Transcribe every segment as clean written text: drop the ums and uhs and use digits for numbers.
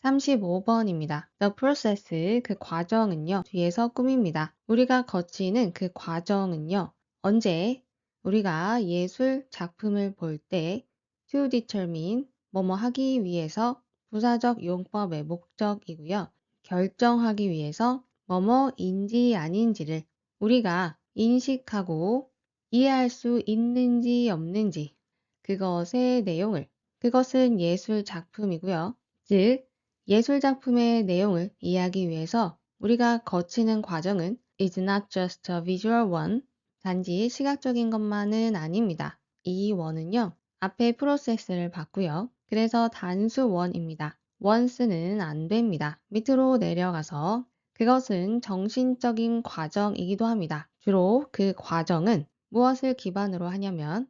35번입니다. The process, 그 과정은요, 뒤에서 꾸밉니다. 우리가 거치는 그 과정은요, 언제 우리가 예술 작품을 볼 때 to determine, 뭐뭐 하기 위해서 부사적 용법의 목적이고요. 결정하기 위해서 뭐뭐인지 아닌지를 우리가 인식하고 이해할 수 있는지 없는지 그것의 내용을, 그것은 예술 작품이고요. 즉, 예술 작품의 내용을 이해하기 위해서 우리가 거치는 과정은 is not just a visual one, 단지 시각적인 것만은 아닙니다. 이 원은요, 앞에 프로세스를 봤고요. 그래서 단수 원입니다. once는 안 됩니다. 밑으로 내려가서 그것은 정신적인 과정이기도 합니다. 주로 그 과정은 무엇을 기반으로 하냐면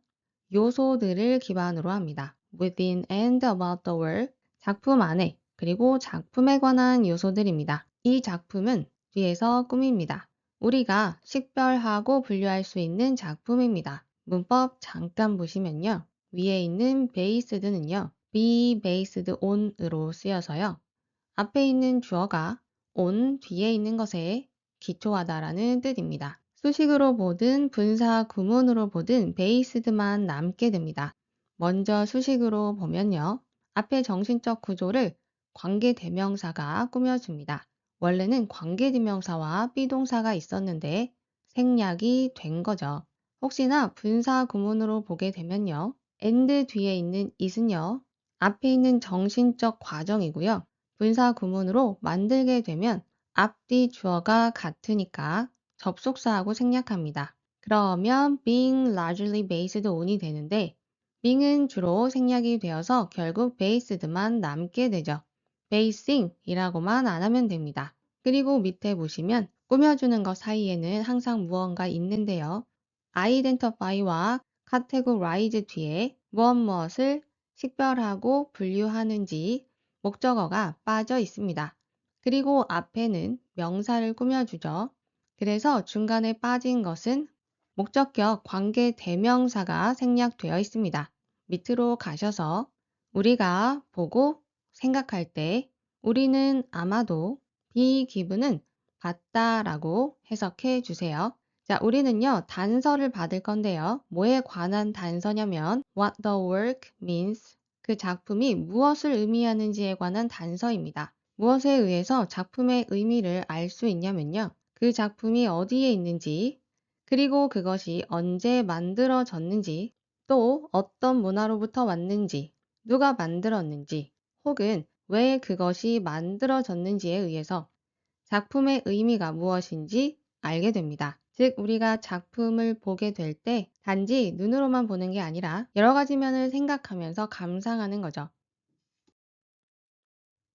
요소들을 기반으로 합니다. within and about the work, 작품 안에 그리고 작품에 관한 요소들입니다. 이 작품은 뒤에서 꾸밉니다. 우리가 식별하고 분류할 수 있는 작품입니다. 문법 잠깐 보시면요. 위에 있는 based는요. be based on으로 쓰여서요. 앞에 있는 주어가 on 뒤에 있는 것에 기초하다라는 뜻입니다. 수식으로 보든 분사 구문으로 보든 based만 남게 됩니다. 먼저 수식으로 보면요. 앞에 정신적 구조를 관계대명사가 꾸며줍니다. 원래는 관계대명사와 비동사가 있었는데 생략이 된 거죠. 혹시나 분사 구문으로 보게 되면요. and 뒤에 있는 it은요. 앞에 있는 정신적 과정이고요. 분사 구문으로 만들게 되면 앞뒤 주어가 같으니까 접속사하고 생략합니다. 그러면 being largely based on이 되는데 being은 주로 생략이 되어서 결국 based만 남게 되죠. basing 이라고만 안 하면 됩니다. 그리고 밑에 보시면 꾸며주는 것 사이에는 항상 무언가 있는데요. identify와 categorize 뒤에 무엇을 식별하고 분류하는지 목적어가 빠져 있습니다. 그리고 앞에는 명사를 꾸며주죠. 그래서 중간에 빠진 것은 목적격 관계 대명사가 생략되어 있습니다. 밑으로 가셔서 우리가 보고 생각할 때 우리는 아마도 be given은 받다라고 해석해 주세요. 자, 우리는요, 단서를 받을 건데요. 뭐에 관한 단서냐면 what the work means, 그 작품이 무엇을 의미하는지에 관한 단서입니다. 무엇에 의해서 작품의 의미를 알 수 있냐면요. 그 작품이 어디에 있는지, 그리고 그것이 언제 만들어졌는지, 또 어떤 문화로부터 왔는지, 누가 만들었는지, 혹은 왜 그것이 만들어졌는지에 의해서 작품의 의미가 무엇인지 알게 됩니다. 즉, 우리가 작품을 보게 될 때 단지 눈으로만 보는 게 아니라 여러 가지 면을 생각하면서 감상하는 거죠.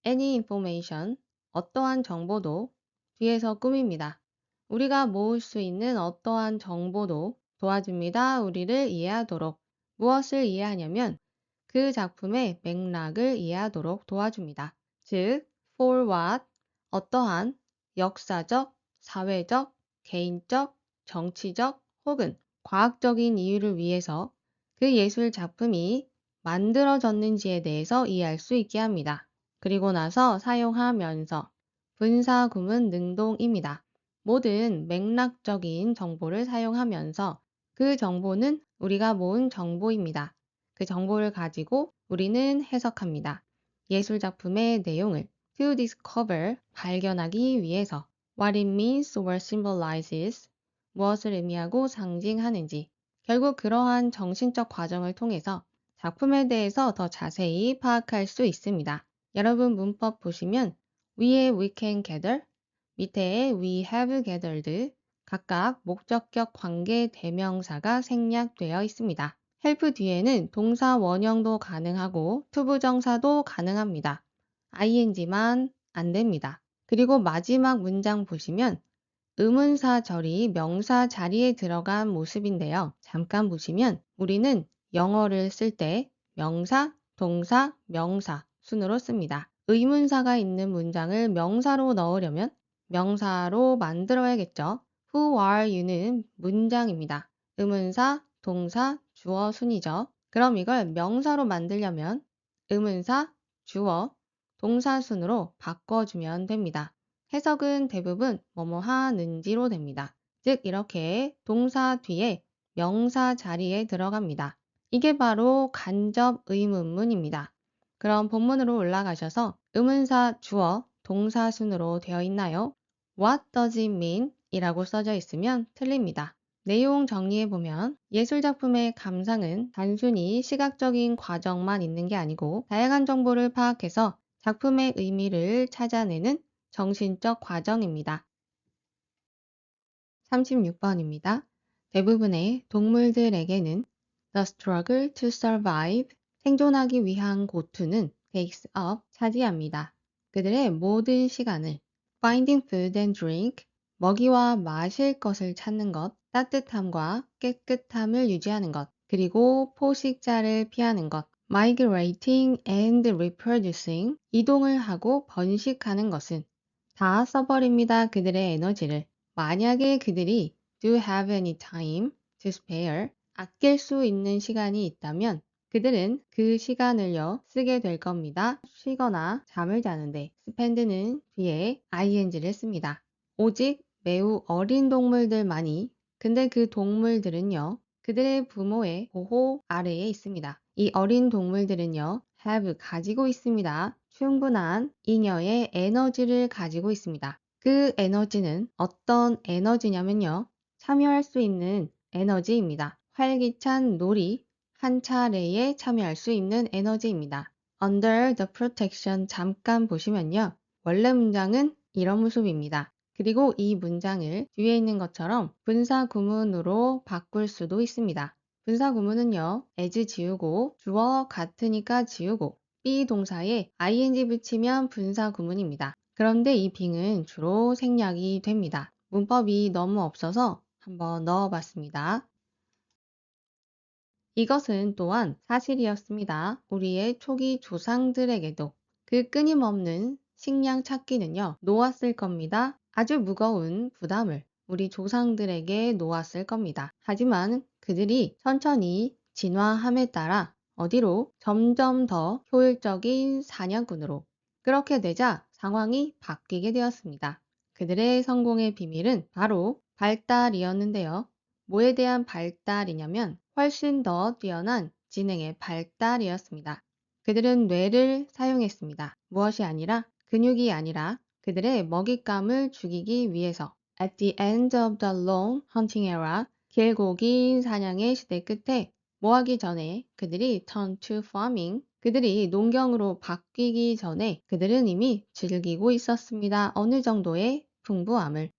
any information, 어떠한 정보도 뒤에서 꾸밉니다. 우리가 모을 수 있는 어떠한 정보도 도와줍니다. 우리를 이해하도록. 무엇을 이해하냐면 그 작품의 맥락을 이해하도록 도와줍니다. 즉, for what, 어떠한 역사적, 사회적, 개인적, 정치적 혹은 과학적인 이유를 위해서 그 예술 작품이 만들어졌는지에 대해서 이해할 수 있게 합니다. 그리고 나서 사용하면서 분사 구문 능동입니다. 모든 맥락적인 정보를 사용하면서 그 정보는 우리가 모은 정보입니다. 그 정보를 가지고 우리는 해석합니다. 예술 작품의 내용을 to discover, 발견하기 위해서 what it means or symbolizes, 무엇을 의미하고 상징하는지, 결국 그러한 정신적 과정을 통해서 작품에 대해서 더 자세히 파악할 수 있습니다. 여러분 문법 보시면 위에 we can gather, 밑에 we have gathered 각각 목적격 관계 대명사가 생략되어 있습니다. help 뒤에는 동사 원형도 가능하고 투부정사도 가능합니다. ing만 안 됩니다. 그리고 마지막 문장 보시면 의문사 절이 명사 자리에 들어간 모습인데요. 잠깐 보시면 우리는 영어를 쓸 때 명사, 동사, 명사 순으로 씁니다. 의문사가 있는 문장을 명사로 넣으려면 명사로 만들어야겠죠. Who are you는 문장입니다. 의문사, 동사, 주어 순이죠. 그럼 이걸 명사로 만들려면 의문사, 주어, 동사순으로 바꿔주면 됩니다. 해석은 대부분 뭐뭐 하는지로 됩니다. 즉 이렇게 동사 뒤에 명사 자리에 들어갑니다. 이게 바로 간접 의문문입니다. 그럼 본문으로 올라가셔서 의문사 주어 동사순으로 되어 있나요? What does it mean? 이라고 써져 있으면 틀립니다. 내용 정리해보면 예술작품의 감상은 단순히 시각적인 과정만 있는 게 아니고 다양한 정보를 파악해서 작품의 의미를 찾아내는 정신적 과정입니다. 36번입니다. 대부분의 동물들에게는 the struggle to survive, 생존하기 위한 고투는 takes up, 차지합니다. 그들의 모든 시간을 finding food and drink, 먹이와 마실 것을 찾는 것, 따뜻함과 깨끗함을 유지하는 것, 그리고 포식자를 피하는 것, migrating and reproducing, 이동을 하고 번식하는 것은 다 써버립니다. 그들의 에너지를. 만약에 그들이 do have any time to spare, 아낄 수 있는 시간이 있다면 그들은 그 시간을요 쓰게 될 겁니다. 쉬거나 잠을 자는데 spend는 뒤에 ing를 씁니다. 오직 매우 어린 동물들만이, 근데 그 동물들은요 그들의 부모의 보호 아래에 있습니다. 이 어린 동물들은요 have 가지고 있습니다. 충분한 잉여의 에너지를 가지고 있습니다. 그 에너지는 어떤 에너지냐면요. 참여할 수 있는 에너지입니다. 활기찬 놀이 한 차례에 참여할 수 있는 에너지입니다. Under the protection 잠깐 보시면요. 원래 문장은 이런 모습입니다. 그리고 이 문장을 뒤에 있는 것처럼 분사 구문으로 바꿀 수도 있습니다. 분사 구문은요. as 지우고 주어 같으니까 지우고 be 동사에 ing 붙이면 분사 구문입니다. 그런데 이 being은 주로 생략이 됩니다. 문법이 너무 없어서 한번 넣어봤습니다. 이것은 또한 사실이었습니다. 우리의 초기 조상들에게도 그 끊임없는 식량 찾기는요, 놓았을 겁니다. 아주 무거운 부담을 우리 조상들에게 놓았을 겁니다. 하지만 그들이 천천히 진화함에 따라 어디로 점점 더 효율적인 사냥꾼으로, 그렇게 되자 상황이 바뀌게 되었습니다. 그들의 성공의 비밀은 바로 발달이었는데요. 뭐에 대한 발달이냐면 훨씬 더 뛰어난 지능의 발달이었습니다. 그들은 뇌를 사용했습니다. 무엇이 아니라, 근육이 아니라 그들의 먹잇감을 죽이기 위해서. At the end of the long hunting era, 길고 긴 사냥의 시대 끝에 뭐 하기 전에 그들이 turn to farming, 그들이 농경으로 바뀌기 전에 그들은 이미 즐기고 있었습니다. 어느 정도의 풍부함을.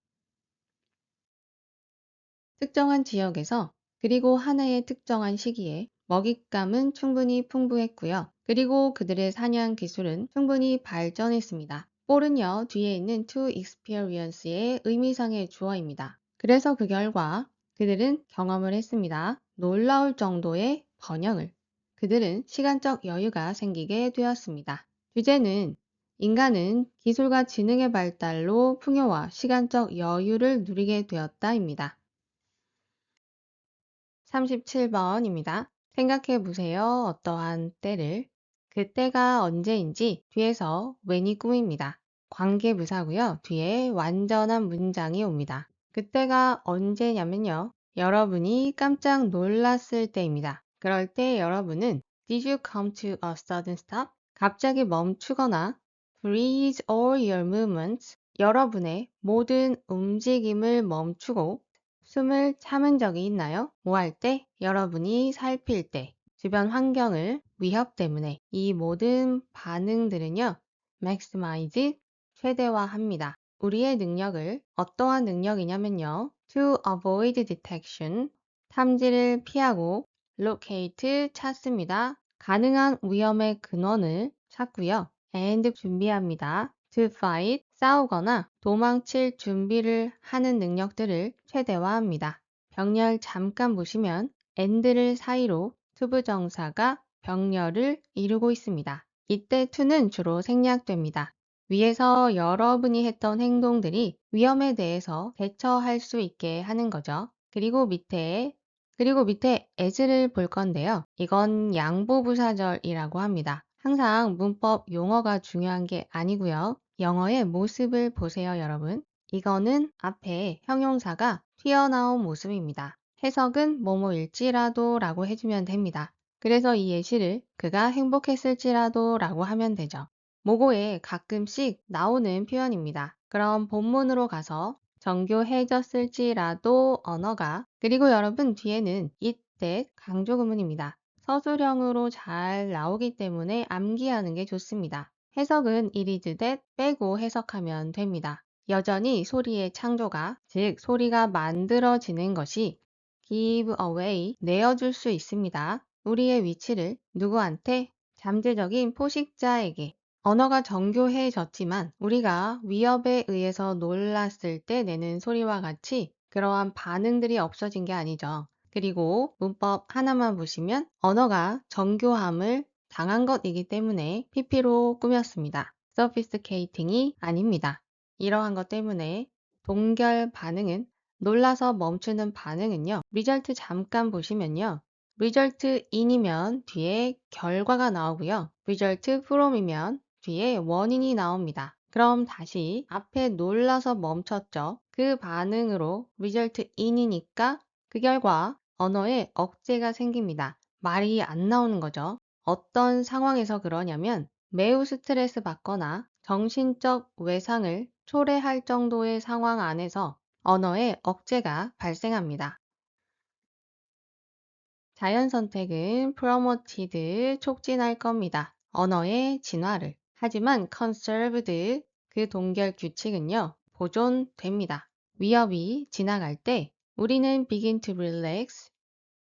특정한 지역에서 그리고 하나의 특정한 시기에 먹잇감은 충분히 풍부했고요. 그리고 그들의 사냥 기술은 충분히 발전했습니다. 폴은요, 뒤에 있는 to experience의 의미상의 주어입니다. 그래서 그 결과 그들은 경험을 했습니다. 놀라울 정도의 번영을. 그들은 시간적 여유가 생기게 되었습니다. 주제는 인간은 기술과 지능의 발달로 풍요와 시간적 여유를 누리게 되었다입니다. 37번입니다. 생각해 보세요. 어떠한 때를. 그 때가 언제인지 뒤에서 when이 꾸밉니다. 관계부사고요. 뒤에 완전한 문장이 옵니다. 그때가 언제냐면요. 여러분이 깜짝 놀랐을 때입니다. 그럴 때 여러분은 Did you come to a sudden stop? 갑자기 멈추거나 Freeze all your movements. 여러분의 모든 움직임을 멈추고 숨을 참은 적이 있나요? 뭐 할 때? 여러분이 살필 때. 주변 환경을 위협 때문에. 이 모든 반응들은요. maximize, 최대화합니다. 우리의 능력을, 어떠한 능력이냐면요. to avoid detection, 탐지를 피하고 locate, 찾습니다. 가능한 위험의 근원을 찾고요. and 준비합니다. to fight, 싸우거나 도망칠 준비를 하는 능력들을 최대화합니다. 병렬 잠깐 보시면 and를 사이로 투부정사가 병렬을 이루고 있습니다. 이때 to는 주로 생략됩니다. 위에서 여러분이 했던 행동들이 위험에 대해서 대처할 수 있게 하는 거죠. 그리고 밑에 as를 볼 건데요. 이건 양보부사절이라고 합니다. 항상 문법 용어가 중요한 게 아니고요. 영어의 모습을 보세요, 여러분. 이거는 앞에 형용사가 튀어나온 모습입니다. 해석은 뭐뭐일지라도 라고 해주면 됩니다. 그래서 이 예시를 그가 행복했을지라도 라고 하면 되죠. 모고에 가끔씩 나오는 표현입니다. 그럼 본문으로 가서 정교해졌을지라도 언어가 그리고 여러분 뒤에는 it, that 강조 구문입니다. 서술형으로 잘 나오기 때문에 암기하는 게 좋습니다. 해석은 it is that 빼고 해석하면 됩니다. 여전히 소리의 창조가, 즉 소리가 만들어지는 것이 give away, 내어줄 수 있습니다. 우리의 위치를 누구한테? 잠재적인 포식자에게. 언어가 정교해졌지만 우리가 위협에 의해서 놀랐을 때 내는 소리와 같이 그러한 반응들이 없어진 게 아니죠. 그리고 문법 하나만 보시면 언어가 정교함을 당한 것이기 때문에 PP로 꾸몄습니다. sophisticating이 아닙니다. 이러한 것 때문에 동결 반응은 놀라서 멈추는 반응은요. result 잠깐 보시면요. result in이면 뒤에 결과가 나오고요. result from이면 뒤에 원인이 나옵니다. 그럼 다시 앞에 놀라서 멈췄죠. 그 반응으로 result in이니까 그 결과 언어에 억제가 생깁니다. 말이 안 나오는 거죠. 어떤 상황에서 그러냐면 매우 스트레스 받거나 정신적 외상을 초래할 정도의 상황 안에서 언어의 억제가 발생합니다. 자연 선택은 promoted, 촉진할 겁니다. 언어의 진화를. 하지만 conserved, 그 동결 규칙은요, 보존됩니다. 위협이 지나갈 때 우리는 begin to relax,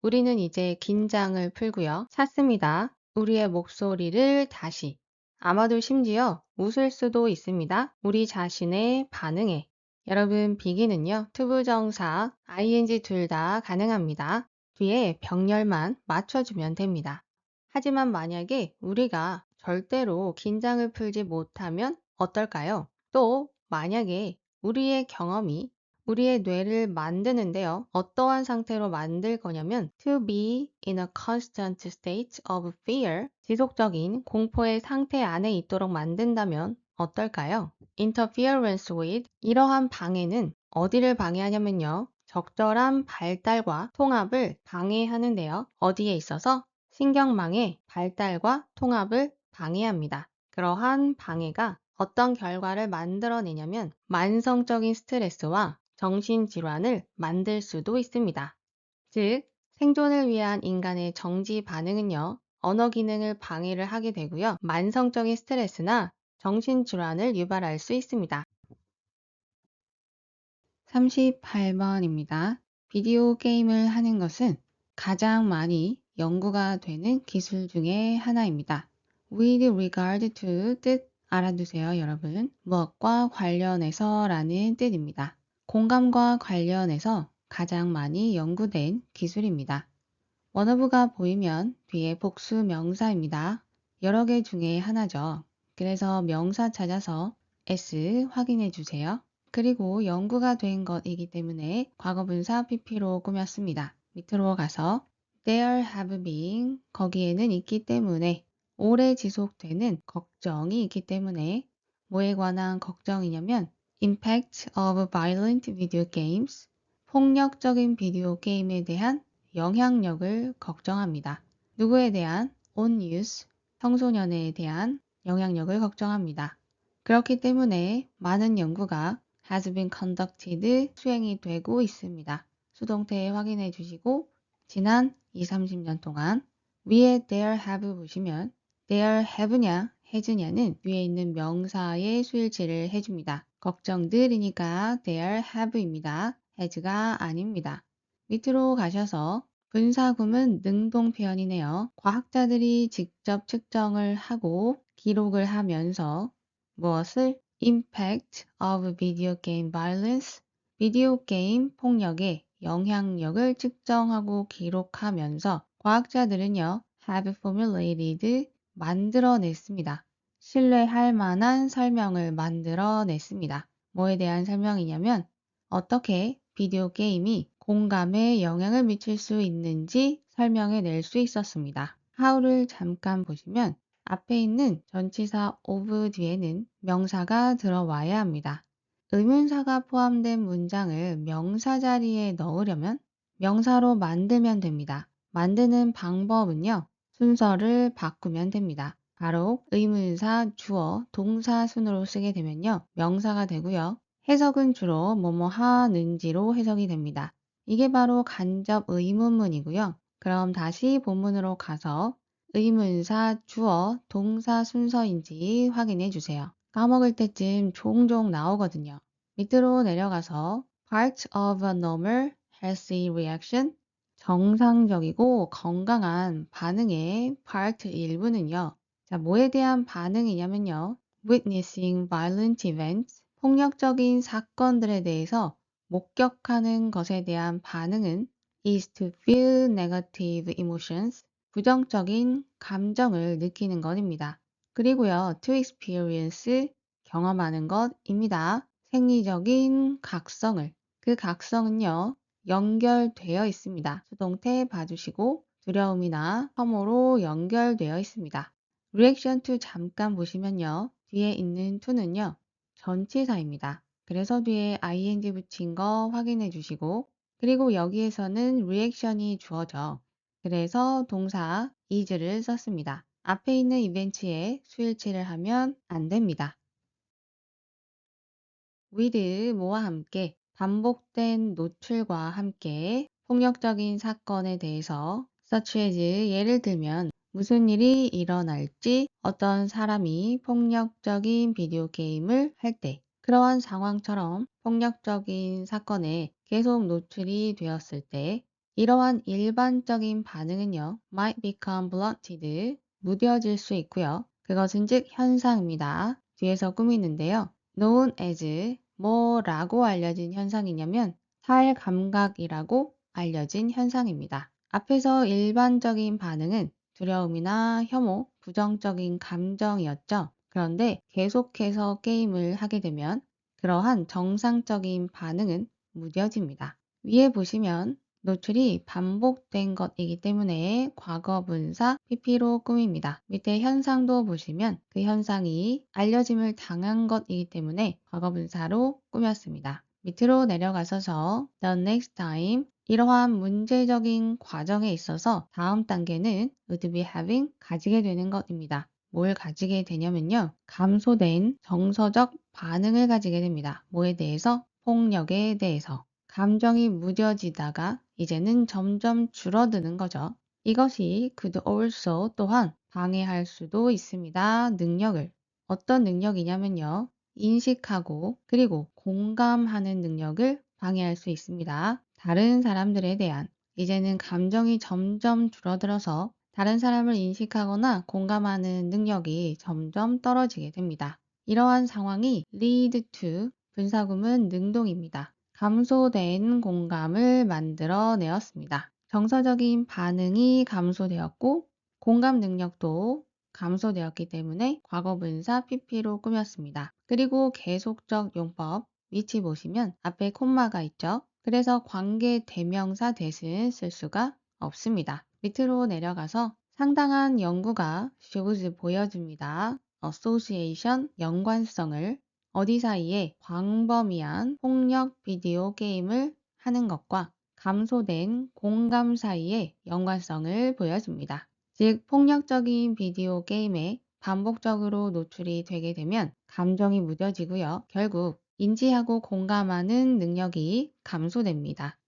우리는 이제 긴장을 풀고요. 찾습니다. 우리의 목소리를 다시. 아마도 심지어 웃을 수도 있습니다. 우리 자신의 반응에. 여러분, 비기는요, 투부정사, ing 둘 다 가능합니다. 뒤에 병렬만 맞춰주면 됩니다. 하지만 만약에 우리가 절대로 긴장을 풀지 못하면 어떨까요? 또 만약에 우리의 경험이 우리의 뇌를 만드는데요. 어떠한 상태로 만들 거냐면 to be in a constant state of fear, 지속적인 공포의 상태 안에 있도록 만든다면 어떨까요? interference with, 이러한 방해는 어디를 방해하냐면요. 적절한 발달과 통합을 방해하는데요. 어디에 있어서? 신경망의 발달과 통합을 방해합니다. 그러한 방해가 어떤 결과를 만들어내냐면 만성적인 스트레스와 정신질환을 만들 수도 있습니다. 즉, 생존을 위한 인간의 정지 반응은요, 언어 기능을 방해를 하게 되고요, 만성적인 스트레스나 정신질환을 유발할 수 있습니다. 38번입니다. 비디오 게임을 하는 것은 가장 많이 연구가 되는 기술 중에 하나입니다. With regard to 뜻 알아두세요, 여러분. 무엇과 관련해서 라는 뜻입니다. 공감과 관련해서 가장 많이 연구된 기술입니다. 원어브가 보이면 뒤에 복수 명사입니다. 여러 개 중에 하나죠. 그래서 명사 찾아서 S 확인해 주세요. 그리고 연구가 된 것이기 때문에 과거분사 PP로 꾸몄습니다. 밑으로 가서 there have been, 거기에는 있기 때문에 오래 지속되는 걱정이 있기 때문에 뭐에 관한 걱정이냐면 impact of violent video games, 폭력적인 비디오 게임에 대한 영향력을 걱정합니다. 누구에 대한? on youth, 청소년에 대한 영향력을 걱정합니다. 그렇기 때문에 많은 연구가 has been conducted, 수행이 되고 있습니다. 수동태 확인해 주시고 지난 20, 30년 동안 위에 there have 보시면 there have냐 has냐는 위에 있는 명사의 수일치를 해줍니다. 걱정들이니까 there have입니다. has가 아닙니다. 밑으로 가셔서 분사구문 능동 표현이네요. 과학자들이 직접 측정을 하고 기록을 하면서 무엇을? Impact of video game violence, 비디오 게임 폭력의 영향력을 측정하고 기록하면서 과학자들은요, have formulated, 만들어냈습니다. 신뢰할 만한 설명을 만들어냈습니다. 뭐에 대한 설명이냐면 어떻게 비디오 게임이 공감에 영향을 미칠 수 있는지 설명해 낼 수 있었습니다. how를 잠깐 보시면 앞에 있는 전치사 of 뒤에는 명사가 들어와야 합니다. 의문사가 포함된 문장을 명사 자리에 넣으려면 명사로 만들면 됩니다. 만드는 방법은요, 순서를 바꾸면 됩니다. 바로 의문사, 주어, 동사 순으로 쓰게 되면요, 명사가 되고요. 해석은 주로 뭐뭐 하는지로 해석이 됩니다. 이게 바로 간접 의문문이고요. 그럼 다시 본문으로 가서 의문사, 주어, 동사 순서인지 확인해 주세요. 까먹을 때쯤 종종 나오거든요. 밑으로 내려가서 part of a normal healthy reaction, 정상적이고 건강한 반응의 part 일부는요. 자, 뭐에 대한 반응이냐면요. witnessing violent events, 폭력적인 사건들에 대해서 목격하는 것에 대한 반응은 is to feel negative emotions, 부정적인 감정을 느끼는 것입니다. 그리고요, to experience, 경험하는 것입니다. 생리적인 각성을, 그 각성은요, 연결되어 있습니다. 수동태 봐주시고 두려움이나 혐오로 연결되어 있습니다. reaction to 잠깐 보시면요, 뒤에 있는 to는요, 전치사입니다. 그래서 뒤에 ing 붙인 거 확인해 주시고, 그리고 여기에서는 리액션이 주어져 그래서 동사 is를 썼습니다. 앞에 있는 이벤트에 수일치를 하면 안 됩니다. with 뭐와 함께 반복된 노출과 함께 폭력적인 사건에 대해서 such as 예를 들면 무슨 일이 일어날지 어떤 사람이 폭력적인 비디오 게임을 할 때 그러한 상황처럼 폭력적인 사건에 계속 노출이 되었을 때 이러한 일반적인 반응은요 might become blunted 무뎌질 수 있고요. 그것은 즉 현상입니다. 뒤에서 꾸미는데요. known as 뭐라고 알려진 현상이냐면 살감각이라고 알려진 현상입니다. 앞에서 일반적인 반응은 두려움이나 혐오, 부정적인 감정이었죠. 그런데 계속해서 게임을 하게 되면 그러한 정상적인 반응은 무뎌집니다. 위에 보시면 노출이 반복된 것이기 때문에 과거분사 PP로 꾸밉니다. 밑에 현상도 보시면 그 현상이 알려짐을 당한 것이기 때문에 과거분사로 꾸몄습니다. 밑으로 내려가서서 the next time 이러한 문제적인 과정에 있어서 다음 단계는 would be having 가지게 되는 것입니다. 뭘 가지게 되냐면요. 감소된 정서적 반응을 가지게 됩니다. 뭐에 대해서? 폭력에 대해서. 감정이 무뎌지다가 이제는 점점 줄어드는 거죠. 이것이 could also 또한 방해할 수도 있습니다. 능력을. 어떤 능력이냐면요. 인식하고 그리고 공감하는 능력을 방해할 수 있습니다. 다른 사람들에 대한 이제는 감정이 점점 줄어들어서 다른 사람을 인식하거나 공감하는 능력이 점점 떨어지게 됩니다. 이러한 상황이 lead to 분사구문 능동입니다. 감소된 공감을 만들어내었습니다. 정서적인 반응이 감소되었고 공감 능력도 감소되었기 때문에 과거분사 PP로 꾸몄습니다. 그리고 계속적 용법 위치 보시면 앞에 콤마가 있죠. 그래서 관계 대명사 대신 쓸 수가 없습니다. 밑으로 내려가서 상당한 연구가 shows 보여줍니다. association 연관성을 어디 사이에 광범위한 폭력 비디오 게임을 하는 것과 감소된 공감 사이의 연관성을 보여줍니다. 즉, 폭력적인 비디오 게임에 반복적으로 노출이 되게 되면 감정이 무뎌지고요. 결국 인지하고 공감하는 능력이 감소됩니다.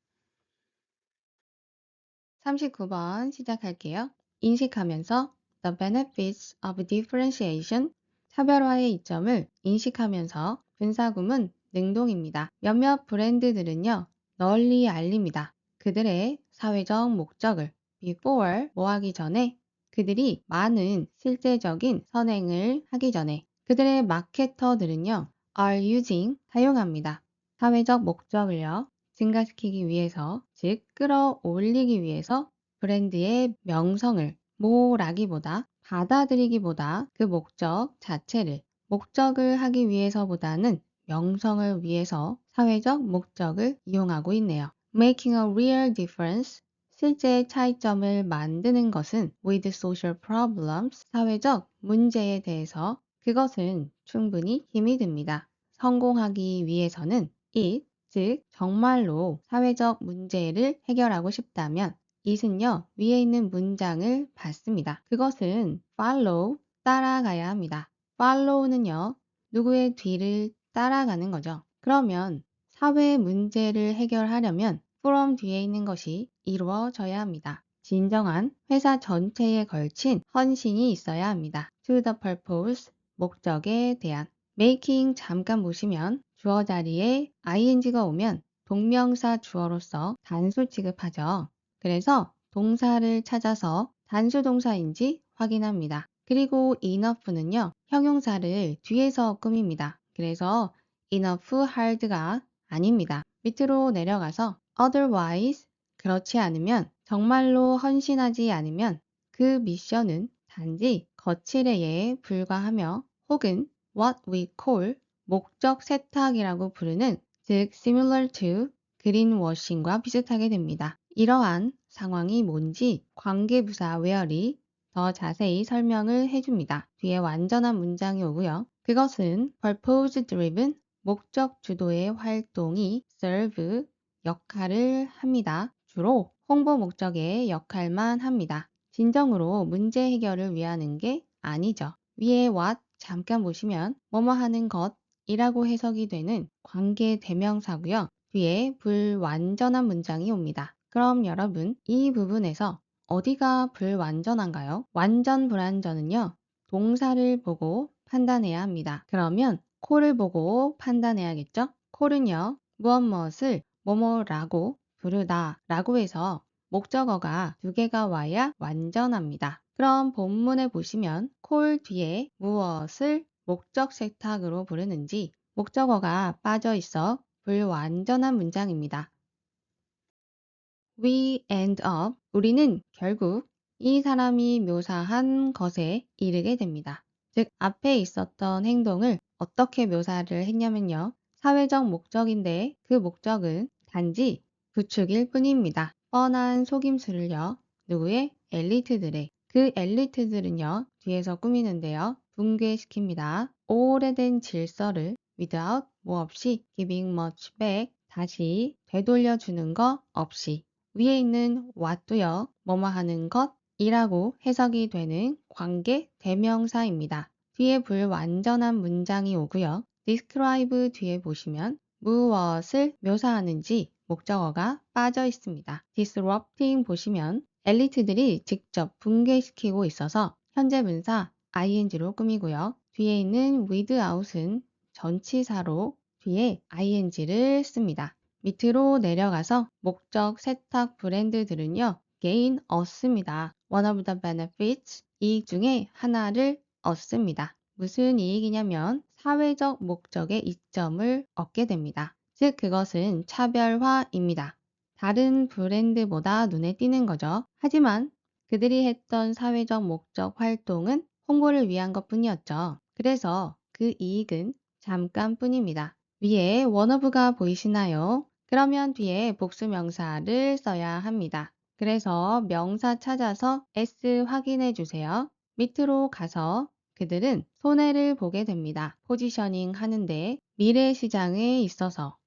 39번 시작할게요. 인식하면서 the benefits of differentiation 차별화의 이점을 인식하면서 분사구문 능동입니다. 몇몇 브랜드들은요 널리 알립니다. 그들의 사회적 목적을 before 뭐 하기 전에 그들이 많은 실제적인 선행을 하기 전에 그들의 마케터들은요 are using 사용합니다. 사회적 목적을요 증가시키기 위해서, 즉 끌어올리기 위해서 브랜드의 명성을 모라기보다 받아들이기보다 그 목적 자체를 목적을 하기 위해서보다는 명성을 위해서 사회적 목적을 이용하고 있네요. Making a real difference, 실제 차이점을 만드는 것은 with social problems, 사회적 문제에 대해서 그것은 충분히 힘이 듭니다. 성공하기 위해서는 it, 즉 정말로 사회적 문제를 해결하고 싶다면 it은요 위에 있는 문장을 받습니다. 그것은 follow, 따라가야 합니다. follow는요 누구의 뒤를 따라가는 거죠. 그러면 사회 문제를 해결하려면 from 뒤에 있는 것이 이루어져야 합니다. 진정한 회사 전체에 걸친 헌신이 있어야 합니다. to the purpose, 목적에 대한. making 잠깐 보시면 주어 자리에 ing가 오면 동명사 주어로서 단수 취급하죠. 그래서 동사를 찾아서 단수 동사인지 확인합니다. 그리고 enough는요 형용사를 뒤에서 꾸밉니다. 그래서 enough hard가 아닙니다. 밑으로 내려가서 otherwise, 그렇지 않으면, 정말로 헌신하지 않으면 그 미션은 단지 거칠애에 불과하며 혹은 what we call 목적 세탁이라고 부르는, 즉 similar to greenwashing과 비슷하게 됩니다. 이러한 상황이 뭔지 관계부사 where이 더 자세히 설명을 해줍니다. 뒤에 완전한 문장이 오고요. 그것은 purpose driven, 목적 주도의 활동이 serve, 역할을 합니다. 주로 홍보 목적의 역할만 합니다. 진정으로 문제 해결을 위하는 게 아니죠. 위에 what 잠깐 보시면 뭐뭐 하는 것이라고 해석이 되는 관계 대명사고요. 뒤에 불완전한 문장이 옵니다. 그럼 여러분 이 부분에서 어디가 불완전한가요? 완전 불완전은요. 동사를 보고 판단해야 합니다. 그러면 콜을 보고 판단해야겠죠? 콜은요. 무엇을 뭐뭐라고 부르다 라고 해서 목적어가 두 개가 와야 완전합니다. 그럼 본문에 보시면 콜 뒤에 무엇을 목적 세탁으로 부르는지 목적어가 빠져 있어 불완전한 문장입니다. We end up, 우리는 결국 이 사람이 묘사한 것에 이르게 됩니다. 즉 앞에 있었던 행동을 어떻게 묘사를 했냐면요. 사회적 목적인데 그 목적은 단지 부추길 뿐입니다. 뻔한 속임수를요. 누구의? 엘리트들의. 그 엘리트들은요. 뒤에서 꾸미는데요. 붕괴시킵니다. 오래된 질서를 without, 뭐 없이, giving much back, 다시 되돌려주는 거 없이. 위에 있는 what도요. 뭐뭐 하는 것이라고 해석이 되는 관계 대명사입니다. 뒤에 불완전한 문장이 오고요. describe 뒤에 보시면 무엇을 묘사하는지 목적어가 빠져 있습니다. disrupting 보시면 엘리트들이 직접 붕괴시키고 있어서 현재 분사 ing로 꾸미고요. 뒤에 있는 without은 전치사로 뒤에 ing를 씁니다. 밑으로 내려가서 목적 세탁 브랜드들은요. gain 얻습니다. One of the benefits, 이익 중에 하나를 얻습니다. 무슨 이익이냐면 사회적 목적의 이점을 얻게 됩니다. 즉 그것은 차별화입니다. 다른 브랜드보다 눈에 띄는 거죠. 하지만 그들이 했던 사회적 목적 활동은 홍보를 위한 것뿐이었죠. 그래서 그 이익은 잠깐뿐입니다. 위에 원어브가 보이시나요? 그러면 뒤에 복수명사를 써야 합니다. 그래서 명사 찾아서 S 확인해 주세요. 밑으로 가서 그들은 손해를 보게 됩니다. 포지셔닝 하는데 미래 시장에 있어서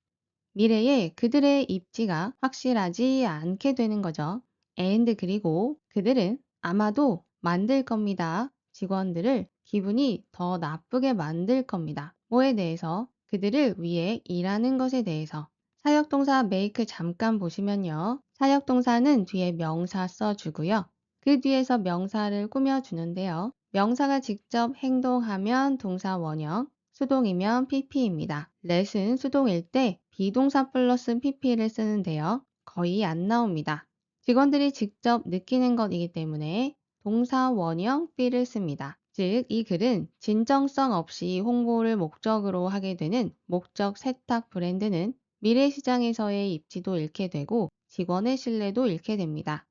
미래에 그들의 입지가 확실하지 않게 되는 거죠. and 그리고 그들은 아마도 만들 겁니다. 직원들을 기분이 더 나쁘게 만들 겁니다. 뭐에 대해서? 그들을 위해 일하는 것에 대해서. 사역동사 make 잠깐 보시면요. 사역동사는 뒤에 명사 써주고요. 그 뒤에서 명사를 꾸며주는데요. 명사가 직접 행동하면 동사 원형, 수동이면 pp입니다. let은 수동일 때 비동사 플러스 pp를 쓰는데요. 거의 안 나옵니다. 직원들이 직접 느끼는 것이기 때문에 동사 원형 be를 씁니다. 즉, 이 글은 진정성 없이 홍보를 목적으로 하게 되는 목적 세탁 브랜드는 미래 시장에서의 입지도 잃게 되고 직원의 신뢰도 잃게 됩니다.